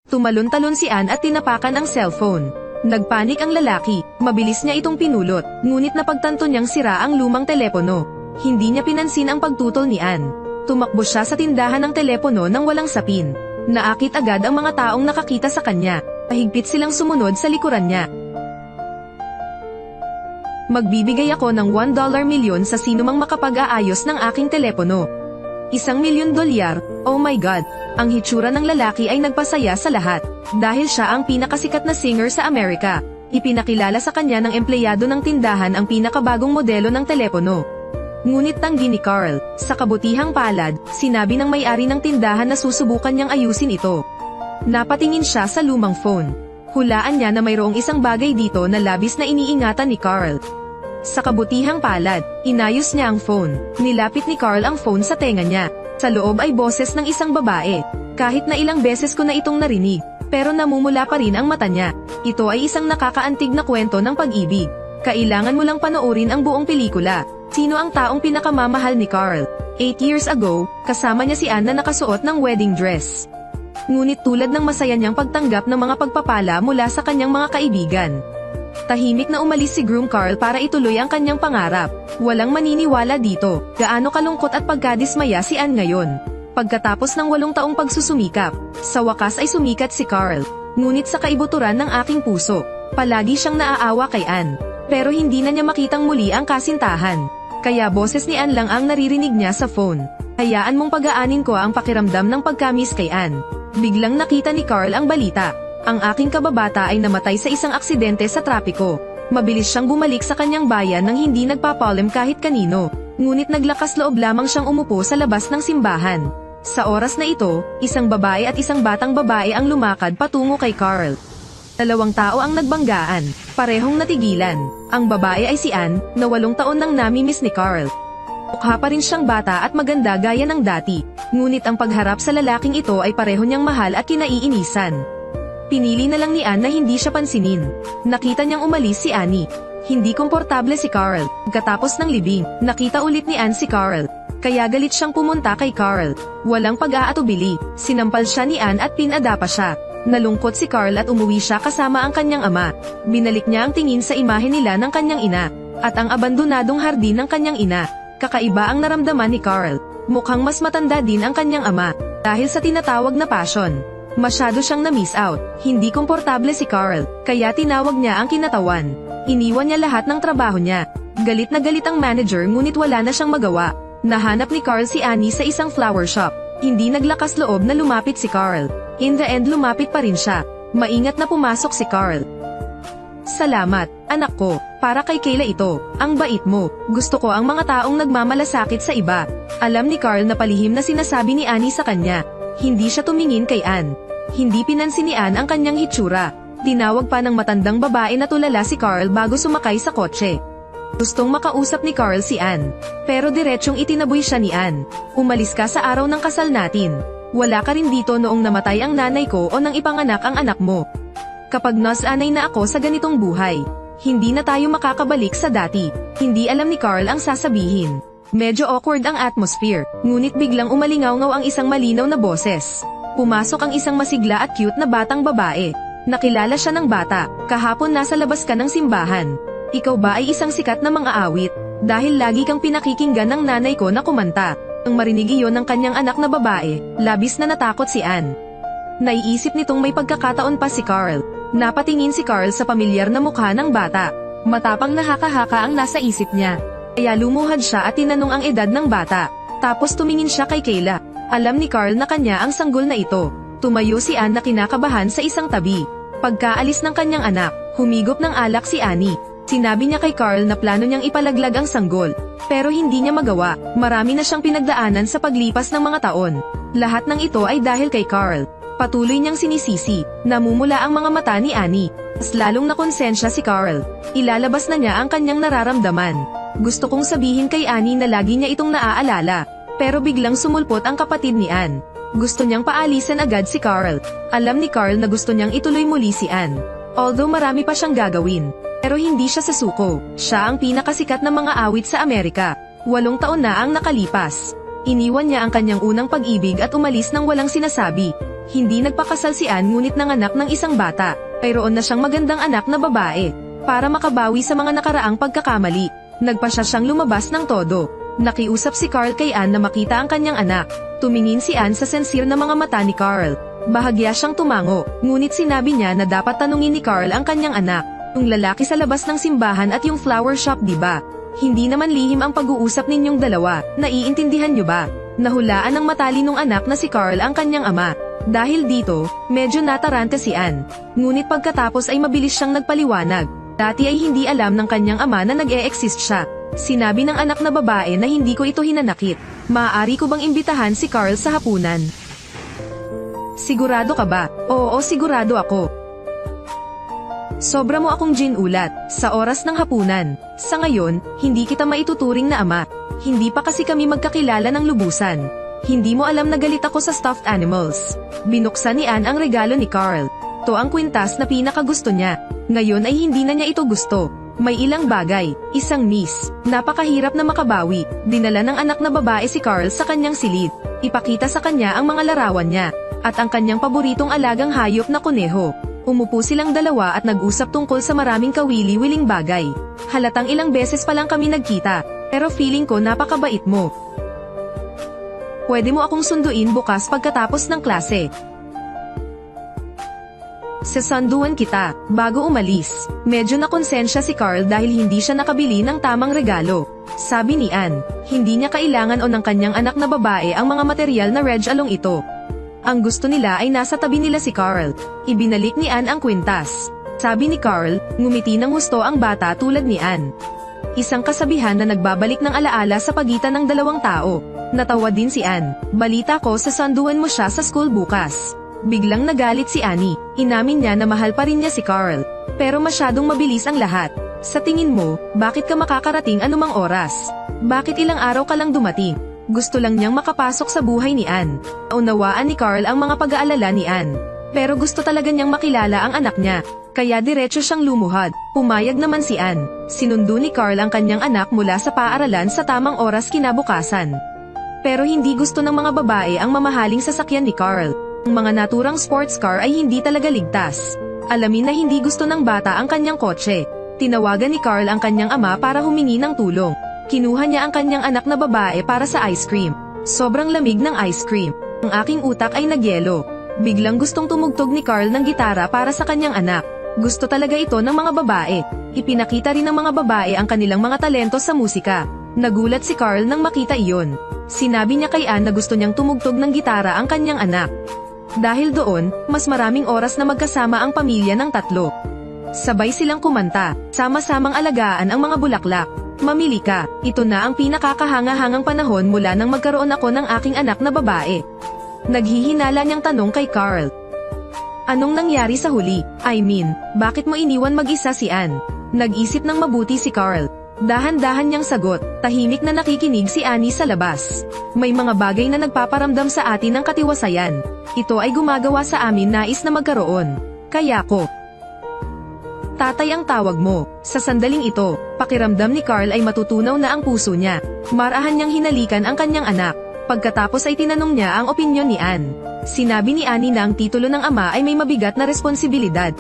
Tumalon-talon si Ann at tinapakan ang cellphone. Nagpanik ang lalaki, mabilis niya itong pinulot, ngunit napagtanto niyang sira ang lumang telepono. Hindi niya pinansin ang pagtutol ni Ann. Tumakbo siya sa tindahan ng telepono nang walang sapin. Naakit agad ang mga taong nakakita sa kanya. Mahigpit silang sumunod sa likuran niya. Magbibigay ako ng $1 milyon sa sinumang makapag-aayos ng aking telepono. $1 milyon? Oh my God! Ang hitsura ng lalaki ay nagpasaya sa lahat. Dahil siya ang pinakasikat na singer sa Amerika. Ipinakilala sa kanya ng empleyado ng tindahan ang pinakabagong modelo ng telepono. Ngunit tanggi ni Carl, sa kabutihang palad, sinabi ng may-ari ng tindahan na susubukan niyang ayusin ito. Napatingin siya sa lumang phone. Hulaan niya na mayroong isang bagay dito na labis na iniingatan ni Carl. Sa kabutihang palad, inayos niya ang phone. Nilapit ni Carl ang phone sa tenga niya. Sa loob ay boses ng isang babae. Kahit na ilang beses ko na itong narinig, pero namumula pa rin ang mata niya. Ito ay isang nakakaantig na kwento ng pag-ibig. Kailangan mo lang panoorin ang buong pelikula. Sino ang taong pinakamamahal ni Carl? 8 years ago, kasama niya si Ann na nakasuot ng wedding dress. Ngunit tulad ng masaya niyang pagtanggap ng mga pagpapala mula sa kanyang mga kaibigan, tahimik na umalis si Groom Carl para ituloy ang kanyang pangarap. Walang maniniwala dito, gaano kalungkot at pagkadismaya si Ann ngayon. Pagkatapos ng 8 taong pagsusumikap, sa wakas ay sumikat si Carl. Ngunit sa kaibuturan ng aking puso, palagi siyang naaawa kay Ann. Pero hindi na niya makitang muli ang kasintahan. Kaya boses ni Ann lang ang naririnig niya sa phone. Hayaan mong pag-aanin ko ang pakiramdam ng pagkamis kay Ann. Biglang nakita ni Carl ang balita. Ang aking kababata ay namatay sa isang aksidente sa trapiko. Mabilis siyang bumalik sa kanyang bayan nang hindi nagpapaalam kahit kanino. Ngunit naglakas loob lamang siyang umupo sa labas ng simbahan. Sa oras na ito, isang babae at isang batang babae ang lumakad patungo kay Carl. 2 tao ang nagbanggaan, parehong natigilan. Ang babae ay si Ann, na 8 taon nang namimiss ni Carl. Mukha pa rin siyang bata at maganda gaya ng dati. Ngunit ang pagharap sa lalaking ito ay pareho niyang mahal at kinaiinisan. Pinili na lang ni Ann na hindi siya pansinin. Nakita niyang umalis si Annie. Hindi komportable si Carl. Pagkatapos ng libing, nakita ulit ni Ann si Carl. Kaya galit siyang pumunta kay Carl. Walang pag-aatubili, sinampal siya ni Ann at pinadapa siya. Nalungkot si Carl at umuwi siya kasama ang kanyang ama. Binalik niya ang tingin sa imahe nila ng kanyang ina, at ang abandonadong hardin ng kanyang ina. Kakaiba ang naramdaman ni Carl. Mukhang mas matanda din ang kanyang ama, dahil sa tinatawag na passion. Masyado siyang na-miss out. Hindi komportable si Carl, kaya tinawag niya ang kinatawan. Iniwan niya lahat ng trabaho niya. Galit na galit ang manager ngunit wala na siyang magawa. Nahanap ni Carl si Annie sa isang flower shop. Hindi naglakas loob na lumapit si Carl. In the end lumapit pa rin siya. Maingat na pumasok si Carl. Salamat, anak ko. Para kay Kayla ito. Ang bait mo. Gusto ko ang mga taong nagmamalasakit sa iba. Alam ni Carl na palihim na sinasabi ni Annie sa kanya. Hindi siya tumingin kay Ann. Hindi pinansin ni Ann ang kanyang hitsura. Tinawag pa ng matandang babae na tulala si Carl bago sumakay sa kotse. Gustong makausap ni Carl si Ann. Pero diretsyong itinaboy siya ni Ann. Umalis ka sa araw ng kasal natin. Wala ka rin dito noong namatay ang nanay ko o nang ipanganak ang anak mo. Kapag nasanay na ako sa ganitong buhay, hindi na tayo makakabalik sa dati. Hindi alam ni Carl ang sasabihin. Medyo awkward ang atmosphere, ngunit biglang umalingaw-ngaw ang isang malinaw na boses. Pumasok ang isang masigla at cute na batang babae. Nakilala siya ng bata, kahapon nasa labas ka ng simbahan. Ikaw ba ay isang sikat na mang-aawit? Dahil lagi kang pinakikinggan ng nanay ko na kumanta. Nang marinig iyon ng kanyang anak na babae, labis na natakot si Ann. Naiisip nitong may pagkakataon pa si Carl. Napatingin si Carl sa pamilyar na mukha ng bata. Matapang na haka-haka ang nasa isip niya. Kaya lumuhad siya at tinanong ang edad ng bata. Tapos tumingin siya kay Kayla. Alam ni Carl na kanya ang sanggol na ito. Tumayo si Ann na kinakabahan sa isang tabi. Pagkaalis ng kanyang anak, humigop ng alak si Annie. Sinabi niya kay Carl na plano niyang ipalaglag ang sanggol. Pero hindi niya magawa. Marami na siyang pinagdaanan sa paglipas ng mga taon. Lahat ng ito ay dahil kay Carl. Patuloy niyang sinisisi. Namumula ang mga mata ni Annie. Mas lalong nakonsensya si Carl. Ilalabas na niya ang kanyang nararamdaman. Gusto kong sabihin kay Annie na lagi niya itong naaalala. Pero biglang sumulpot ang kapatid ni Ann. Gusto niyang paalisan agad si Carl. Alam ni Carl na gusto niyang ituloy muli si Ann. Although marami pa siyang gagawin. Pero hindi siya sasuko. Siya ang pinakasikat na mga awit sa Amerika. 8 taon na ang nakalipas. Iniwan niya ang kanyang unang pag-ibig at umalis nang walang sinasabi. Hindi nagpakasal si Ann ngunit nanganak ng isang bata. Mayroon na siyang magandang anak na babae. Para makabawi sa mga nakaraang pagkakamali, nagpasya siyang lumabas ng todo. Nakiusap si Carl kay Ann na makita ang kanyang anak. Tumingin si Ann sa sensir na mga mata ni Carl. Bahagya siyang tumango, ngunit sinabi niya na dapat tanungin ni Carl ang kanyang anak. Yung lalaki sa labas ng simbahan at yung flower shop, diba? Hindi naman lihim ang pag-uusap ninyong dalawa, naiintindihan niyo ba? Nahulaan ng matalinong anak na si Carl ang kanyang ama. Dahil dito, medyo nataranta si Ann. Ngunit pagkatapos ay mabilis siyang nagpaliwanag. Dati ay hindi alam ng kanyang ama na nag-e-exist siya. Sinabi ng anak na babae na hindi ko ito hinanakit. Maaari ko bang imbitahan si Carl sa hapunan? Sigurado ka ba? Oo, sigurado ako. Sobra mo akong ginulat, sa oras ng hapunan. Sa ngayon, hindi kita maituturing na ama. Hindi pa kasi kami magkakilala ng lubusan. Hindi mo alam na galit ako sa stuffed animals. Binuksan ni Ann ang regalo ni Carl. Ito ang kwintas na pinakagusto niya. Ngayon ay hindi na niya ito gusto. May ilang bagay, isang miss. Napakahirap na makabawi. Dinala ng anak na babae si Carl sa kanyang silid. Ipakita sa kanya ang mga larawan niya. At ang kanyang paboritong alagang hayop na kuneho. Umupo silang dalawa at nag-usap tungkol sa maraming kawili-wiling bagay. Halatang ilang beses pa lang kami nagkita, pero feeling ko napakabait mo. Pwede mo akong sunduin bukas pagkatapos ng klase. Sasanduan kita, bago umalis. Medyo nakonsensya si Carl dahil hindi siya nakabili ng tamang regalo. Sabi ni Ann, hindi niya kailangan o ng kanyang anak na babae ang mga material na regalong ito. Ang gusto nila ay nasa tabi nila si Carl. Ibinalik ni Ann ang kwintas. Sabi ni Carl, ngumiti ng husto ang bata tulad ni Ann. Isang kasabihan na nagbabalik ng alaala sa pagitan ng dalawang tao. Natawa din si Ann. Balita ko sasanduan mo siya sa school bukas. Biglang nagalit si Annie. Inamin niya na mahal pa rin niya si Carl. Pero masyadong mabilis ang lahat. Sa tingin mo, bakit ka makakarating anumang oras? Bakit ilang araw ka lang dumating? Gusto lang niyang makapasok sa buhay ni Ann. Naunawaan ni Carl ang mga pag-aalala ni Ann. Pero gusto talaga niyang makilala ang anak niya. Kaya diretso siyang lumuhad. Pumayag naman si Ann. Sinundo ni Carl ang kanyang anak mula sa paaralan sa tamang oras kinabukasan. Pero hindi gusto ng mga babae ang mamahaling sasakyan ni Carl. Ang mga naturang sports car ay hindi talaga ligtas. Alamin na hindi gusto ng bata ang kanyang kotse. Tinawagan ni Carl ang kanyang ama para humingi ng tulong. Kinuha niya ang kanyang anak na babae para sa ice cream. Sobrang lamig ng ice cream. Ang aking utak ay nagyelo. Biglang gustong tumugtog ni Carl ng gitara para sa kanyang anak. Gusto talaga ito ng mga babae. Ipinakita rin ng mga babae ang kanilang mga talento sa musika. Nagulat si Carl nang makita iyon. Sinabi niya kay Ann na gusto niyang tumugtog ng gitara ang kanyang anak. Dahil doon, mas maraming oras na magkasama ang pamilya ng tatlo. Sabay silang kumanta, sama-samang alagaan ang mga bulaklak. Mamili ka, ito na ang pinakakahanga-hangang panahon mula nang magkaroon ako ng aking anak na babae. Naghihinala niyang tanong kay Carl. Anong nangyari sa huli? I mean, bakit mo iniwan mag-isa si Ann? Nag-isip ng mabuti si Carl. Dahan-dahan niyang sagot, tahimik na nakikinig si Annie sa labas. May mga bagay na nagpaparamdam sa atin ng katiwasayan. Ito ay gumagawa sa amin nais na magkaroon. Kaya ko. Tatay ang tawag mo. Sa sandaling ito, pakiramdam ni Carl ay matutunaw na ang puso niya. Marahan niyang hinalikan ang kanyang anak. Pagkatapos ay tinanong niya ang opinyon ni Ann. Sinabi ni Annie na ang titulo ng ama ay may mabigat na responsibilidad.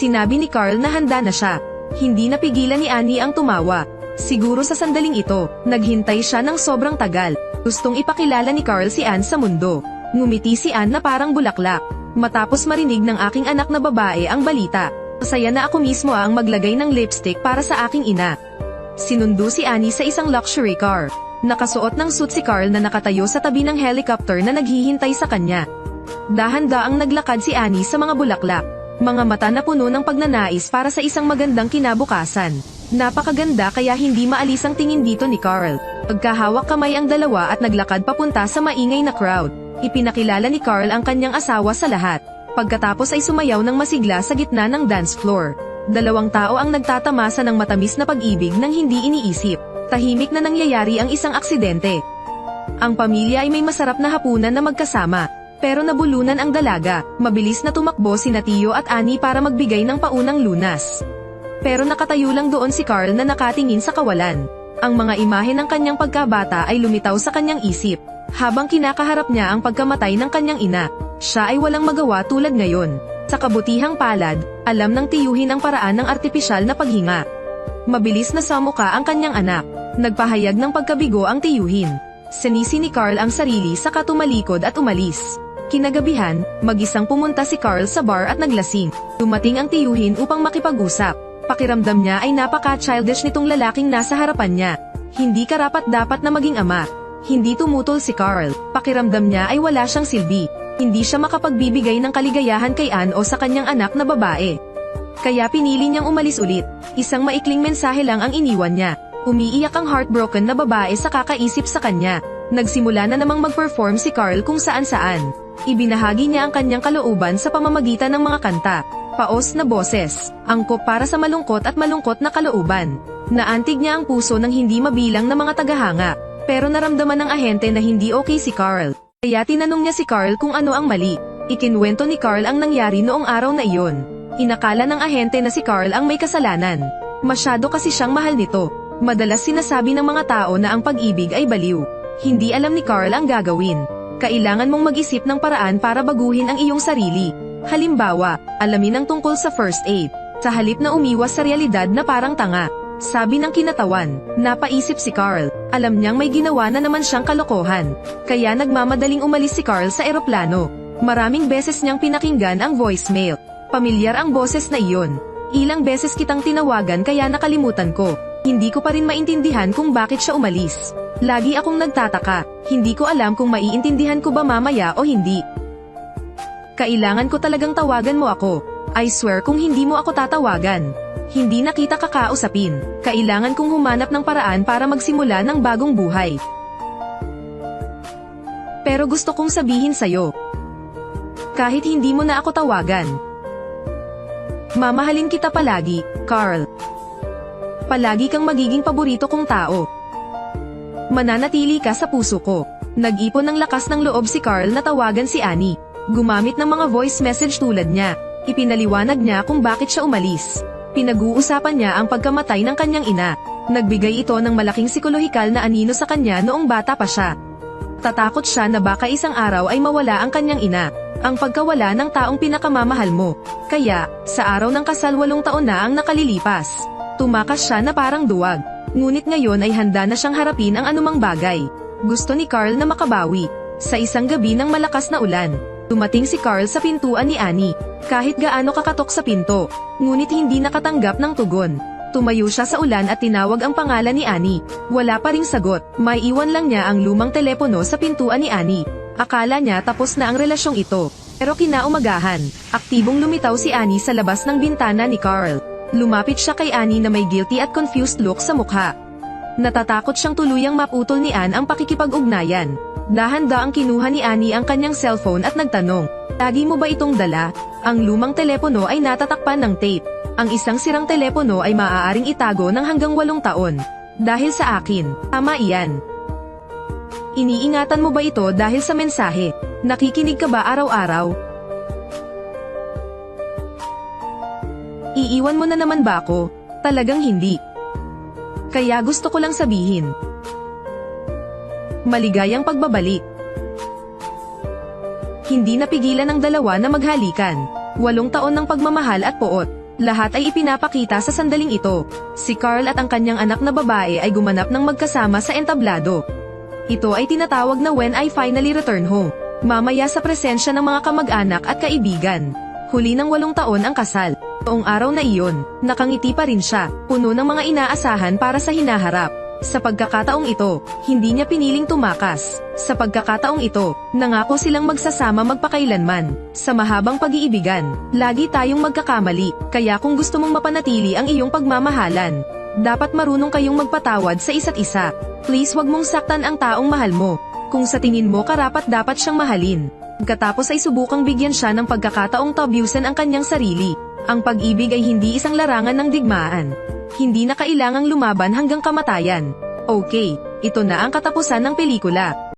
Sinabi ni Carl na handa na siya. Hindi napigilan ni Annie ang tumawa. Siguro sa sandaling ito, naghintay siya ng sobrang tagal. Gustong ipakilala ni Carl si Ann sa mundo. Ngumiti si Ann na parang bulaklak. Matapos marinig ng aking anak na babae ang balita. Masaya na ako mismo ang maglagay ng lipstick para sa aking ina. Sinundo si Annie sa isang luxury car. Nakasuot ng suit si Carl na nakatayo sa tabi ng helicopter na naghihintay sa kanya. Dahan-daang naglakad si Annie sa mga bulaklak. Mga mata na puno ng pagnanais para sa isang magandang kinabukasan. Napakaganda kaya hindi maalis ang tingin dito ni Carl. Pagkahawak kamay ang dalawa at naglakad papunta sa maingay na crowd. Ipinakilala ni Carl ang kanyang asawa sa lahat. Pagkatapos ay sumayaw ng masigla sa gitna ng dance floor. Dalawang tao ang nagtatamasa ng matamis na pag-ibig nang hindi iniisip. Tahimik na nangyayari ang isang aksidente. Ang pamilya ay may masarap na hapunan na magkasama. Pero nabulunan ang dalaga. Mabilis na tumakbo sina Tio at Annie para magbigay ng paunang lunas. Pero nakatayo lang doon si Carl na nakatingin sa kawalan. Ang mga imahe ng kanyang pagkabata ay lumitaw sa kanyang isip. Habang kinakaharap niya ang pagkamatay ng kanyang ina. Siya ay walang magawa tulad ngayon. Sa kabutihang palad, alam ng tiyuhin ang paraan ng artipisyal na paghinga. Mabilis na samuka ang kanyang anak. Nagpahayag ng pagkabigo ang tiyuhin. Sinisi ni Carl ang sarili saka tumalikod at umalis. Kinagabihan, mag-isang pumunta si Carl sa bar at naglasing. Dumating ang tiyuhin upang makipag-usap. Pakiramdam niya ay napaka-childish nitong lalaking nasa harapan niya. Hindi karapat-dapat na maging ama. Hindi tumutol si Carl. Pakiramdam niya ay wala siyang silbi. Hindi siya makapagbibigay ng kaligayahan kay Ann o sa kanyang anak na babae. Kaya pinili niyang umalis ulit. Isang maikling mensahe lang ang iniwan niya. Umiiyak ang heartbroken na babae sa kakaisip sa kanya. Nagsimula na namang mag-perform si Carl kung saan-saan. Ibinahagi niya ang kanyang kalooban sa pamamagitan ng mga kanta. Paos na boses, angkop para sa malungkot at malungkot na kalooban. Naantig niya ang puso ng hindi mabilang na mga tagahanga. Pero naramdaman ng ahente na hindi okay si Carl. Kaya tinanong niya si Carl kung ano ang mali. Ikinwento ni Carl ang nangyari noong araw na iyon. Inakala ng ahente na si Carl ang may kasalanan. Masyado kasi siyang mahal nito. Madalas sinasabi ng mga tao na ang pag-ibig ay baliw. Hindi alam ni Carl ang gagawin. Kailangan mong mag-isip ng paraan para baguhin ang iyong sarili. Halimbawa, alamin ang tungkol sa first aid. Sa halip na umiwas sa realidad na parang tanga. Sabi ng kinatawan, napaisip si Carl. Alam niyang may ginawa na naman siyang kalokohan. Kaya nagmamadaling umalis si Carl sa eroplano. Maraming beses niyang pinakinggan ang voicemail. Pamilyar ang boses na iyon. Ilang beses kitang tinawagan kaya nakalimutan ko. Hindi ko pa rin maintindihan kung bakit siya umalis. Lagi akong nagtataka. Hindi ko alam kung maiintindihan ko ba mamaya o hindi. Kailangan ko talagang tawagan mo ako. I swear kung hindi mo ako tatawagan. Hindi na kita kakausapin. Kailangan kong humanap ng paraan para magsimula ng bagong buhay. Pero gusto kong sabihin sa'yo. Kahit hindi mo na ako tawagan. Mamahalin kita palagi, Carl. Palagi kang magiging paborito kong tao. Mananatili ka sa puso ko. Nag-ipon ng lakas ng loob si Carl na tawagan si Annie. Gumamit ng mga voice message tulad niya. Ipinaliwanag niya kung bakit siya umalis. Pinag-uusapan niya ang pagkamatay ng kanyang ina. Nagbigay ito ng malaking psikolohikal na anino sa kanya noong bata pa siya. Tatakot siya na baka isang araw ay mawala ang kanyang ina. Ang pagkawala ng taong pinakamamahal mo. Kaya, sa araw ng kasal 8 taon na ang nakalilipas. Tumakas siya na parang duwag. Ngunit ngayon ay handa na siyang harapin ang anumang bagay. Gusto ni Carl na makabawi. Sa isang gabi ng malakas na ulan, dumating si Carl sa pintuan ni Annie. Kahit gaano kakatok sa pinto, ngunit hindi nakatanggap ng tugon. Tumayo siya sa ulan at tinawag ang pangalan ni Annie. Wala pa ring sagot, may iwan lang niya ang lumang telepono sa pintuan ni Annie. Akala niya tapos na ang relasyong ito. Pero kinaumagahan, aktibong lumitaw si Annie sa labas ng bintana ni Carl. Lumapit siya kay Annie na may guilty at confused look sa mukha. Natatakot siyang tuluyang maputol ni Ann ang pakikipag-ugnayan. Dahan-daang kinuha ni Annie ang kanyang cellphone at nagtanong, "Lagi mo ba itong dala?" Ang lumang telepono ay natatakpan ng tape. Ang isang sirang telepono ay maaaring itago ng hanggang 8 taon. Dahil sa akin, tama iyan. Iniingatan mo ba ito dahil sa mensahe? Nakikinig ka ba araw-araw? Iiwan mo na naman ba ako? Talagang hindi. Kaya gusto ko lang sabihin. Maligayang pagbabalik. Hindi napigilan ng dalawa na maghalikan. 8 taon ng pagmamahal at poot. Lahat ay ipinapakita sa sandaling ito. Si Carl at ang kanyang anak na babae ay gumanap ng magkasama sa entablado. Ito ay tinatawag na When I Finally Return Home. Mamaya sa presensya ng mga kamag-anak at kaibigan. Huli ng 8 taon ang kasal. Noong araw na iyon, nakangiti pa rin siya, puno ng mga inaasahan para sa hinaharap. Sa pagkakataong ito, hindi niya piniling tumakas. Sa pagkakataong ito, nangako silang magsasama magpakailanman. Sa mahabang pag-iibigan, lagi tayong magkakamali, kaya kung gusto mong mapanatili ang iyong pagmamahalan, dapat marunong kayong magpatawad sa isa't isa. Please wag mong saktan ang taong mahal mo. Kung sa tingin mo karapat-dapat siyang mahalin. Pagkatapos ay subukang bigyan siya ng pagkakataong tabyusan ang kanyang sarili. Ang pag-ibig ay hindi isang larangan ng digmaan. Hindi na kailangang lumaban hanggang kamatayan. Okay, ito na ang katapusan ng pelikula.